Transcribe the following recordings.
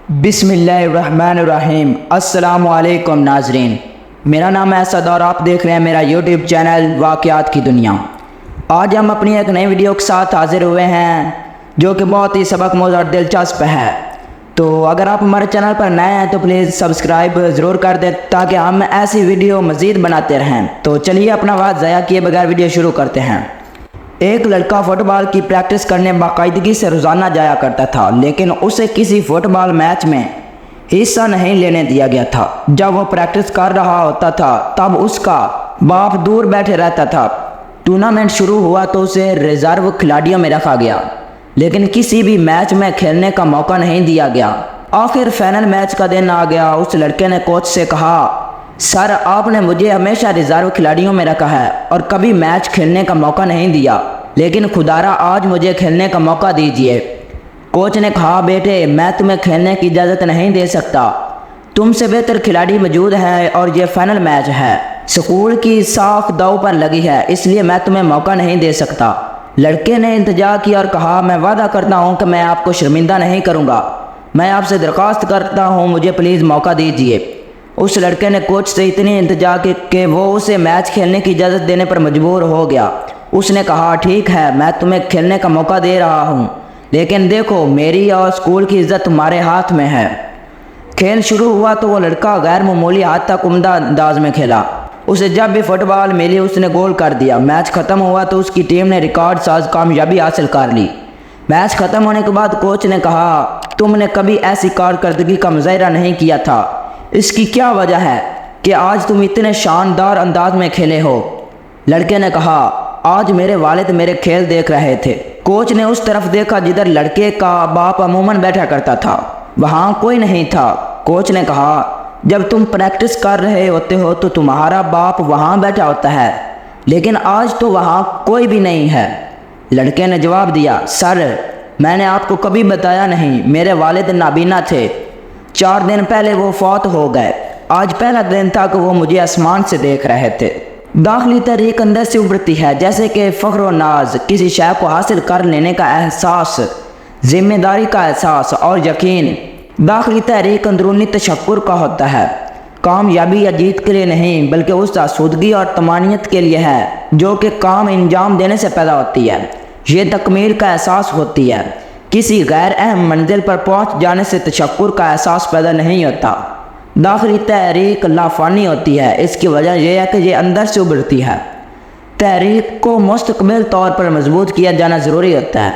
بسم اللہ الرحمن الرحیم۔ السلام علیکم ناظرین، میرا نام ہے اسد اور آپ دیکھ رہے ہیں میرا یوٹیوب چینل واقعات کی دنیا۔ آج ہم اپنی ایک نئی ویڈیو کے ساتھ حاضر ہوئے ہیں جو کہ بہت ہی سبق آموز اور دلچسپ ہے۔ تو اگر آپ ہمارے چینل پر نئے ہیں تو پلیز سبسکرائب ضرور کر دیں تاکہ ہم ایسی ویڈیو مزید بناتے رہیں۔ تو چلیے اپنا وقت ضائع کیے بغیر ویڈیو شروع کرتے ہیں۔ ایک لڑکا فٹ بال کی پریکٹس کرنے باقاعدگی سے روزانہ جایا کرتا تھا، لیکن اسے کسی فٹ بال میچ میں حصہ نہیں لینے دیا گیا تھا۔ جب وہ پریکٹس کر رہا ہوتا تھا تب اس کا باپ دور بیٹھے رہتا تھا۔ ٹورنامنٹ شروع ہوا تو اسے ریزرو کھلاڑیوں میں رکھا گیا، لیکن کسی بھی میچ میں کھیلنے کا موقع نہیں دیا گیا۔ آخر فائنل میچ کا دن آ گیا۔ اس لڑکے نے کوچ سے کہا، سر آپ نے مجھے ہمیشہ ریزرو کھلاڑیوں میں رکھا ہے اور کبھی میچ کھیلنے کا موقع نہیں دیا، لیکن خدارا آج مجھے کھیلنے کا موقع دیجیے۔ کوچ نے کہا، بیٹے میں تمہیں کھیلنے کی اجازت نہیں دے سکتا، تم سے بہتر کھلاڑی موجود ہے اور یہ فائنل میچ ہے، سکول کی ساکھ داؤ پر لگی ہے، اس لیے میں تمہیں موقع نہیں دے سکتا۔ لڑکے نے التجا کیا اور کہا، میں وعدہ کرتا ہوں کہ میں آپ کو شرمندہ نہیں کروں گا، میں آپ سے درخواست کرتا ہوں مجھے پلیز موقع دیجیے۔ اس لڑکے نے کوچ سے اتنی التجا کی کہ وہ اسے میچ کھیلنے کی اجازت دینے پر مجبور ہو گیا۔ اس نے کہا، ٹھیک ہے میں تمہیں کھیلنے کا موقع دے رہا ہوں، لیکن دیکھو میری اور اسکول کی عزت تمہارے ہاتھ میں ہے۔ کھیل شروع ہوا تو وہ لڑکا غیر معمولی حد تک عمدہ انداز میں کھیلا۔ اسے جب بھی فٹ بال ملی اس نے گول کر دیا۔ میچ ختم ہوا تو اس کی ٹیم نے ریکارڈ ساز کامیابی حاصل کر لی۔ میچ ختم ہونے کے بعد کوچ نے کہا، تم نے کبھی ایسی کارکردگی کا مظاہرہ نہیں کیا تھا، اس کی کیا وجہ ہے کہ آج تم اتنے شاندار انداز میں کھیلے ہو؟ لڑکے نے کہا، آج میرے والد میرے کھیل دیکھ رہے تھے۔ کوچ نے اس طرف دیکھا جدھر لڑکے کا باپ عموماً بیٹھا کرتا تھا، وہاں کوئی نہیں تھا۔ کوچ نے کہا، جب تم پریکٹس کر رہے ہوتے ہو تو تمہارا باپ وہاں بیٹھا ہوتا ہے، لیکن آج تو وہاں کوئی بھی نہیں ہے۔ لڑکے نے جواب دیا، سر میں نے آپ کو کبھی بتایا نہیں، میرے والد نابینا تھے، 4 دن پہلے وہ فوت ہو گئے، آج پہلا دن تھا کہ وہ مجھے آسمان سے دیکھ رہے تھے۔ داخلی تحریک اندر سے ابھرتی ہے، جیسے کہ فخر و ناز، کسی شے کو حاصل کر لینے کا احساس، ذمہ داری کا احساس اور یقین۔ داخلی تحریک اندرونی تشکر کا ہوتا ہے، کامیابی یا جیت کے لیے نہیں بلکہ اس آسودگی اور طمانینت کے لیے ہے جو کہ کام انجام دینے سے پیدا ہوتی ہے۔ یہ تکمیل کا احساس ہوتی ہے، کسی غیر اہم منزل پر پہنچ جانے سے تشکر کا احساس پیدا نہیں ہوتا۔ داخلی تحریک لافانی ہوتی ہے، اس کی وجہ یہ ہے کہ یہ اندر سے ابھرتی ہے۔ تحریک کو مستقبل طور پر مضبوط کیا جانا ضروری ہوتا ہے۔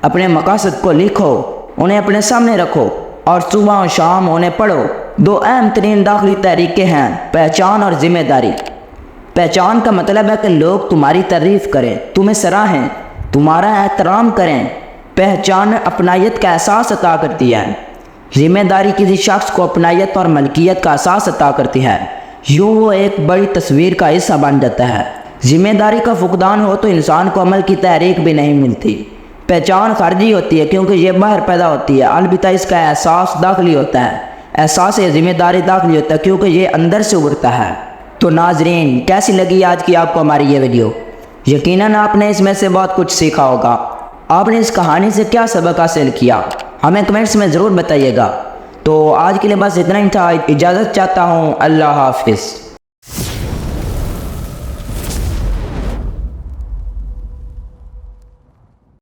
اپنے مقاصد کو لکھو، انہیں اپنے سامنے رکھو اور صبح و شام انہیں پڑھو۔ 2 اہم ترین داخلی تحریکیں ہیں، پہچان اور ذمہ داری۔ پہچان کا مطلب ہے کہ لوگ تمہاری تعریف کریں، تمہیں سراہیں، تمہارا احترام کریں۔ پہچان اپنائیت کا احساس عطا کرتی ہے۔ ذمہ داری کسی شخص کو اپنائیت اور ملکیت کا احساس عطا کرتی ہے، یوں وہ ایک بڑی تصویر کا حصہ بن جاتا ہے۔ ذمہ داری کا فقدان ہو تو انسان کو عمل کی تحریک بھی نہیں ملتی۔ پہچان خارجی ہوتی ہے کیونکہ یہ باہر پیدا ہوتی ہے، البتہ اس کا احساس داخلی ہوتا ہے۔ احساس ذمہ داری داخلی ہوتا ہے کیونکہ یہ اندر سے ابھرتا ہے۔ تو ناظرین کیسی لگی آج کی آپ کو ہماری یہ ویڈیو؟ یقیناً آپ نے اس میں سے بہت کچھ سیکھا ہوگا۔ آپ نے اس کہانی سے کیا سبق حاصل کیا ہمیں کمنٹس میں ضرور بتائیے گا۔ تو آج کے لیے بس اتنا ہی تھا، اجازت چاہتا ہوں، اللہ حافظ۔